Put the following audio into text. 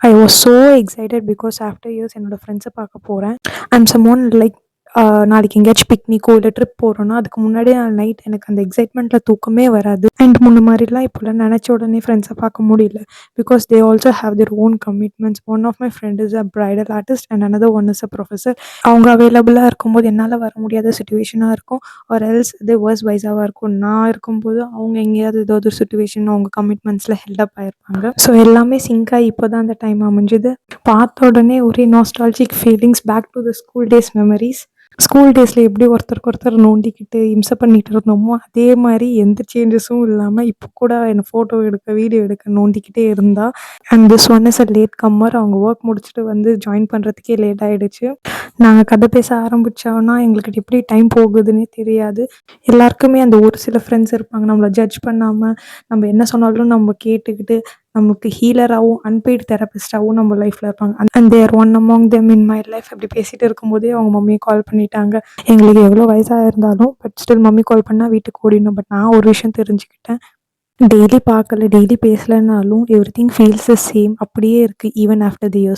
I was so excited because after years என்னோட ஃப்ரெண்ட்ஸை பார்க்க போகிறேன். ஐம் சம்ஒன் லைக் நாளைக்கு எங்கேயாச்சும் பிக்னிக்கோ இல்லை ட்ரிப் போகிறோன்னா அதுக்கு முன்னாடியே நைட் எனக்கு அந்த எக்ஸைட்மெண்ட்டில் தூக்கமே வராது. அண்ட் முன்ன மாதிரிலாம் இப்போலாம் நினச்ச உடனே ஃப்ரெண்ட்ஸை பார்க்க முடியல. Because they also have their own commitments. One of my friend is a bridal artist and another one is a professor. அவங்க அவைலபிளாக இருக்கும்போது என்னால் வர முடியாத சுச்சுவேஷனாக இருக்கும். ஆர் எல்ஸ் இது வேர்ஸ் வைஸாவாக இருக்கும். நான் இருக்கும்போது அவங்க எங்கேயாவது ஏதாவது ஒரு சுச்சுவேஷன் அவங்க கமிட்மெண்ட்ஸில் ஹெல்டப் ஆகிருப்பாங்க. ஸோ எல்லாமே சிங்காக இப்போ தான் அந்த டைம் அமைஞ்சுது. பார்த்த உடனே ஒரே nostalgic feelings, back to the school days memories. School டேஸில் எப்படி ஒருத்தருக்கு ஒருத்தர் நோண்டிக்கிட்டு இம்சை பண்ணிகிட்டு இருந்தோமோ அதே மாதிரி எந்த சேஞ்சஸும் இல்லாமல் இப்போ கூட என்னை ஃபோட்டோ எடுக்க வீடியோ எடுக்க நோண்டிக்கிட்டே இருந்தா. And this one is a late comer. அவங்க ஒர்க் முடிச்சுட்டு வந்து ஜாயின் பண்ணுறதுக்கே லேட் ஆகிடுச்சு. நாங்கள் கதை பேச ஆரம்பித்தோன்னா எங்களுக்கு எப்படி டைம் போகுதுன்னே தெரியாது. எல்லாருக்குமே அந்த ஒரு சில ஃப்ரெண்ட்ஸ் இருப்பாங்க நம்மளை ஜட்ஜ் பண்ணாமல் நம்ம என்ன சொன்னாலும் நம்ம கேட்டுக்கிட்டு நமக்கு ஹீலராகவும் அன்பெய்டு தெரபிஸ்டாகவும் நம்ம லைஃப்பில் இருப்பாங்க. And there one among them in my life. அப்படி பேசிகிட்டு இருக்கும்போதே அவங்க மம்மியை கால் பண்ணிட்டாங்க. எங்களுக்கு எவ்வளோ வயசாக இருந்தாலும் பட் ஸ்டில் மம்மி கால் பண்ணால் வீட்டுக்கு ஓடிடணும். பட் நான் ஒரு விஷயம் தெரிஞ்சுக்கிட்டேன். டெய்லி பார்க்கல, டெய்லி பேசலைன்னாலும் everything feels the same. அப்படியே இருக்குது ஈவன் ஆஃப்டர் தி இயர்ஸ்.